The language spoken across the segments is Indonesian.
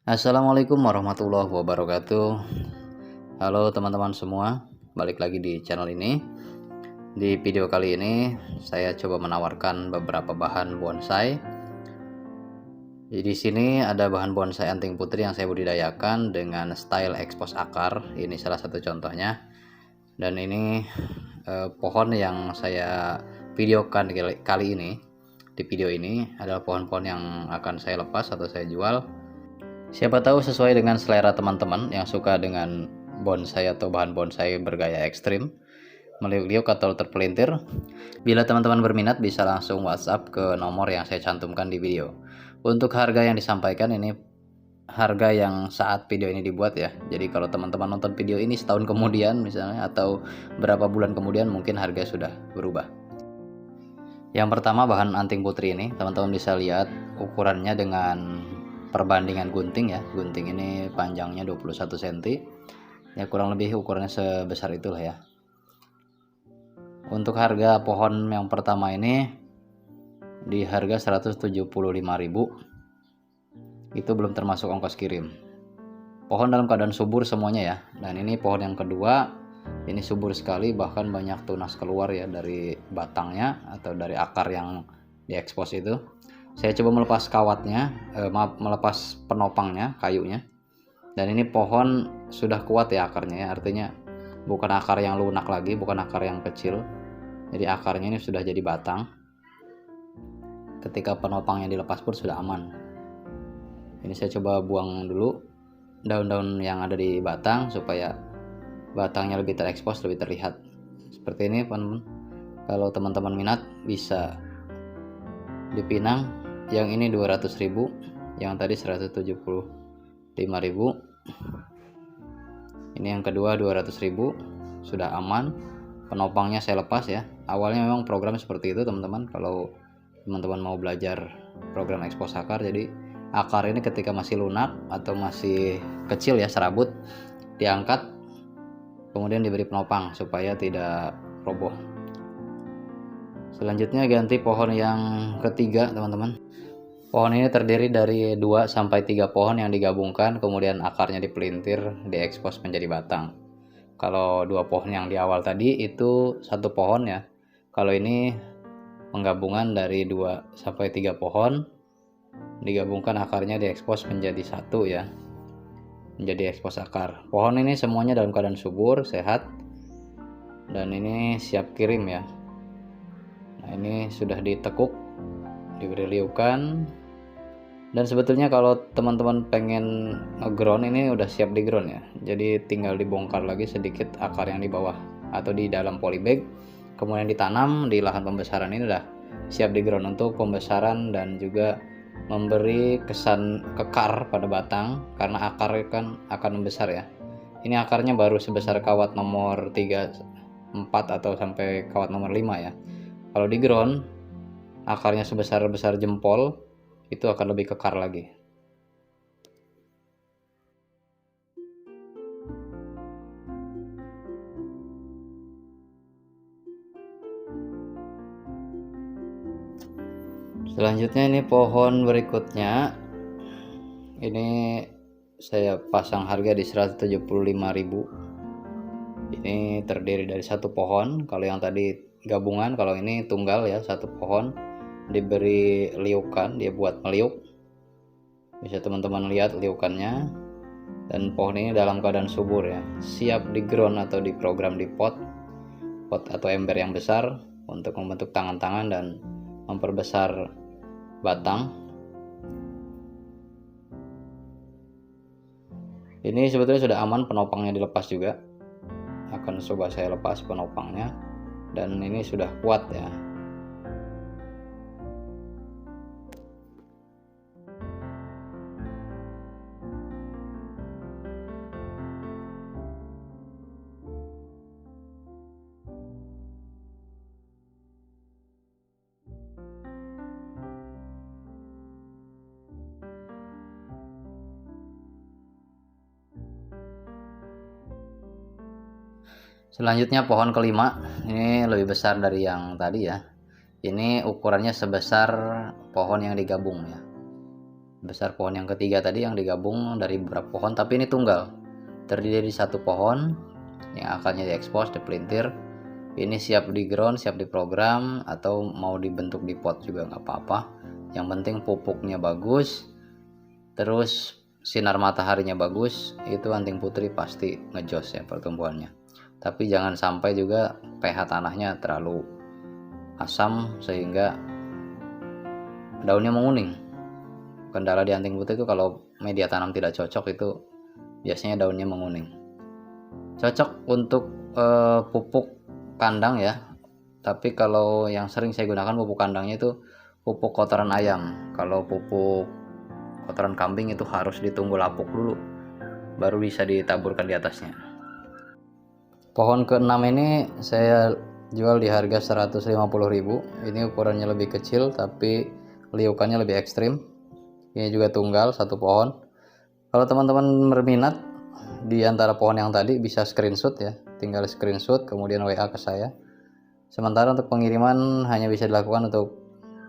Assalamualaikum warahmatullahi wabarakatuh. Halo teman-teman semua, balik lagi di channel ini. Di video kali ini saya coba menawarkan beberapa bahan bonsai. Di sini ada bahan bonsai anting putri yang saya budidayakan dengan style expose akar. Ini salah satu contohnya. Dan ini pohon yang saya videokan kali ini. Di video ini adalah pohon-pohon yang akan saya lepas atau saya jual. Siapa tahu sesuai dengan selera teman-teman yang suka dengan bonsai atau bahan bonsai bergaya ekstrim, meliuk-liuk atau terpelintir. Bila teman-teman berminat bisa langsung WhatsApp ke nomor yang saya cantumkan di video. Untuk harga yang disampaikan ini harga yang saat video ini dibuat ya. Jadi kalau teman-teman nonton video ini setahun kemudian misalnya atau berapa bulan kemudian mungkin harga sudah berubah. Yang pertama bahan anting putri ini, teman-teman bisa lihat ukurannya dengan perbandingan gunting ya. Gunting ini panjangnya 21 cm ya, kurang lebih ukurannya sebesar itulah ya. Untuk harga pohon yang pertama ini di harga 175.000, itu belum termasuk ongkos kirim. Pohon dalam keadaan subur semuanya ya. Dan ini pohon yang kedua, ini subur sekali, bahkan banyak tunas keluar ya dari batangnya atau dari akar yang diekspos itu. Saya coba melepas kawatnya, melepas penopangnya, kayunya. Dan ini pohon sudah kuat ya akarnya ya, artinya bukan akar yang lunak lagi, bukan akar yang kecil. Jadi akarnya ini sudah jadi batang. Ketika penopangnya dilepas pun sudah aman. Ini saya coba buang dulu daun-daun yang ada di batang supaya batangnya lebih terekspos, lebih terlihat. Seperti ini teman-teman. Kalau teman-teman minat bisa dipinang. Yang ini 200.000, yang tadi 175.000. Ini yang kedua 200.000, sudah aman. Penopangnya saya lepas ya. Awalnya memang program seperti itu teman-teman. Kalau teman-teman mau belajar program expose akar, jadi akar ini ketika masih lunak atau masih kecil ya, serabut, diangkat kemudian diberi penopang supaya tidak roboh. Selanjutnya ganti pohon yang ketiga teman-teman. Pohon ini terdiri dari 2-3 pohon yang digabungkan, kemudian akarnya dipelintir, diekspos menjadi batang. Kalau 2 pohon yang di awal tadi itu 1 pohon ya. Kalau ini penggabungan dari 2-3 pohon, digabungkan akarnya diekspos menjadi 1 ya, menjadi ekspos akar. Pohon ini semuanya dalam keadaan subur, sehat, dan ini siap kirim ya. Nah ini sudah ditekuk, diberi liukan. Dan sebetulnya kalau teman-teman pengen ngeground ini udah siap di ground ya. Jadi tinggal dibongkar lagi sedikit akar yang di bawah atau di dalam polybag, kemudian ditanam di lahan pembesaran. Ini udah siap di ground untuk pembesaran dan juga memberi kesan kekar pada batang karena akar kan akan membesar ya. Ini akarnya baru sebesar kawat nomor 3, 4 atau sampai kawat nomor 5 ya. Kalau di ground akarnya sebesar jempol, itu akan lebih kekar lagi. Selanjutnya ini pohon berikutnya. Ini saya pasang harga di 175.000. Ini terdiri dari 1 pohon. Kalau yang tadi gabungan, kalau ini tunggal ya, 1 pohon. Diberi liukan, dia buat meliuk. Bisa teman-teman lihat liukannya. Dan pohon ini dalam keadaan subur ya, siap di ground atau diprogram di pot atau ember yang besar untuk membentuk tangan-tangan dan memperbesar batang. Ini sebetulnya sudah aman, penopangnya dilepas juga. Akan coba saya lepas penopangnya, dan ini sudah kuat ya. Selanjutnya pohon kelima, ini lebih besar dari yang tadi ya. Ini ukurannya sebesar pohon yang digabung ya. besar pohon yang ketiga tadi yang digabung dari beberapa pohon, tapi ini tunggal, terdiri dari satu pohon yang akarnya diekspos, dipelintir. Ini siap di ground, siap diprogram, atau mau dibentuk di pot juga nggak apa-apa. Yang penting pupuknya bagus, terus sinar mataharinya bagus, itu anting putri pasti ngejos ya pertumbuhannya. Tapi jangan sampai juga pH tanahnya terlalu asam sehingga daunnya menguning. Kendala di anting putri itu kalau media tanam tidak cocok itu biasanya daunnya menguning. Cocok untuk pupuk kandang ya, tapi kalau yang sering saya gunakan pupuk kandangnya itu pupuk kotoran ayam. Kalau pupuk kotoran kambing itu harus ditunggu lapuk dulu baru bisa ditaburkan di atasnya. Pohon ke-6 ini saya jual di harga 150.000. Ini ukurannya lebih kecil tapi liukannya lebih ekstrim. Ini juga tunggal satu pohon. Kalau teman-teman berminat di antara pohon yang tadi bisa screenshot ya, tinggal screenshot kemudian WA ke saya. Sementara untuk pengiriman hanya bisa dilakukan untuk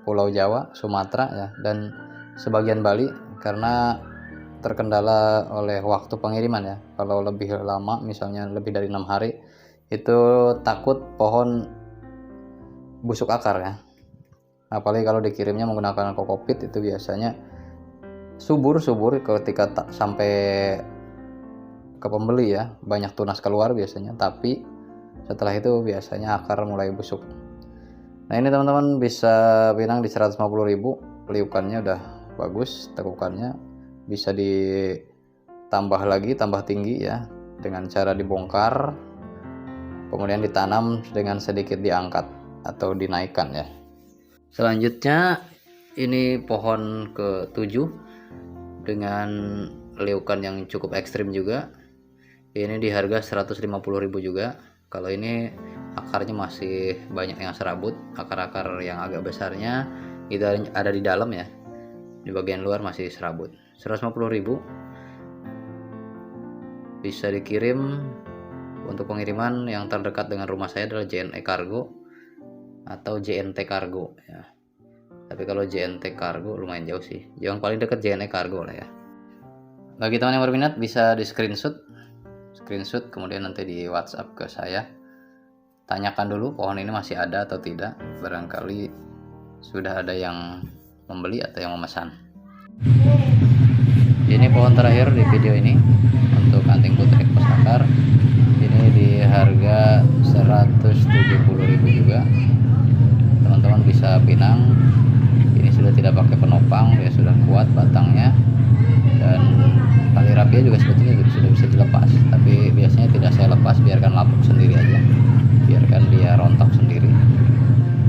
Pulau Jawa, Sumatera ya, dan sebagian Bali karena terkendala oleh waktu pengiriman ya. Kalau lebih lama, misalnya lebih dari 6 hari, itu takut pohon busuk akar ya. Apalagi kalau dikirimnya menggunakan kokopit, itu biasanya subur ketika sampai ke pembeli ya, banyak tunas keluar biasanya, tapi setelah itu biasanya akar mulai busuk. Nah ini teman-teman bisa pinang di 150.000. Liukannya udah bagus, tekukannya bisa ditambah lagi, tambah tinggi ya, dengan cara dibongkar kemudian ditanam dengan sedikit diangkat atau dinaikkan ya. Selanjutnya ini pohon ke-7 dengan liukan yang cukup ekstrim juga. Ini di harga 150.000 juga. Kalau ini akarnya masih banyak yang serabut, akar-akar yang agak besarnya itu ada di dalam ya, di bagian luar masih serabut. 150.000 bisa dikirim. Untuk pengiriman yang terdekat dengan rumah saya adalah JNE Cargo atau JNT Cargo ya. Tapi kalau JNT Cargo lumayan jauh sih, yang paling dekat JNE Cargo lah ya. Bagi teman yang berminat bisa di screenshot kemudian nanti di WhatsApp ke saya. Tanyakan dulu pohon ini masih ada atau tidak, barangkali sudah ada yang membeli atau yang memesan. Ini pohon terakhir di video ini untuk anting putri ekspos akar. Ini di harga 170.000 juga. Teman-teman bisa pinang. Ini sudah tidak pakai penopang, dia sudah kuat batangnya, dan tali rapia juga sebetulnya sudah bisa dilepas, tapi biasanya tidak saya lepas, biarkan lapuk sendiri aja, biarkan dia rontok sendiri,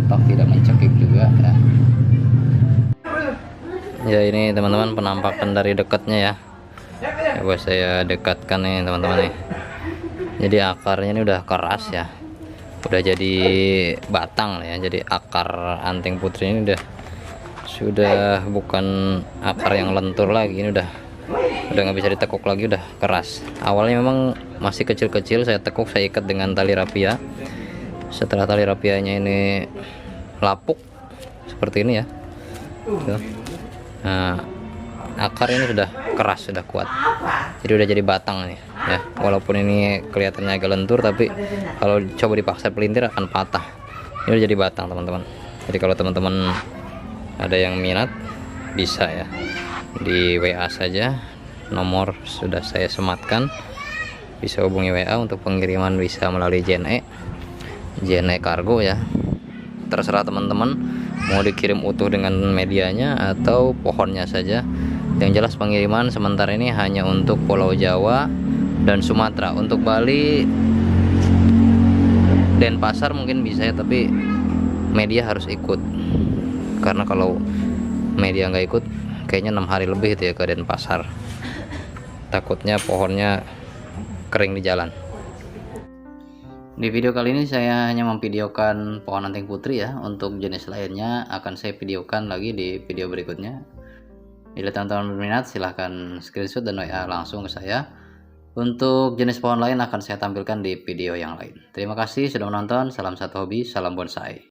toh tidak mencekik juga ya. Ya ini teman-teman penampakan dari dekatnya ya. Coba saya dekatkan nih teman-teman nih. Jadi akarnya ini udah keras ya, udah jadi batang ya. Jadi akar anting putri ini sudah bukan akar yang lentur lagi, ini udah nggak bisa ditekuk lagi, udah keras. Awalnya memang masih kecil-kecil, saya tekuk, saya ikat dengan tali rapia. Setelah tali rapianya ini lapuk seperti ini ya. Nah, akar ini sudah keras, sudah kuat, jadi udah jadi batang nih ya. Walaupun ini kelihatannya agak lentur, tapi kalau coba dipaksa pelintir akan patah. Ini udah jadi batang teman-teman. Jadi kalau teman-teman ada yang minat bisa ya, di WA saja, nomor sudah saya sematkan, bisa hubungi WA. Untuk pengiriman bisa melalui JNE Cargo ya. Terserah teman-teman mau dikirim utuh dengan medianya atau pohonnya saja. Yang jelas pengiriman sementara ini hanya untuk Pulau Jawa dan Sumatera. Untuk Bali, Denpasar mungkin bisa ya, tapi media harus ikut, karena kalau media nggak ikut kayaknya 6 hari lebih itu ya ke Denpasar. Takutnya pohonnya kering di jalan. Di video kali ini saya hanya memvideokan pohon anting putri ya. Untuk jenis lainnya akan saya videokan lagi di video berikutnya. Bila teman-teman berminat silahkan screenshot dan WA langsung ke saya. Untuk jenis pohon lain akan saya tampilkan di video yang lain. Terima kasih sudah menonton. Salam satu hobi, salam bonsai.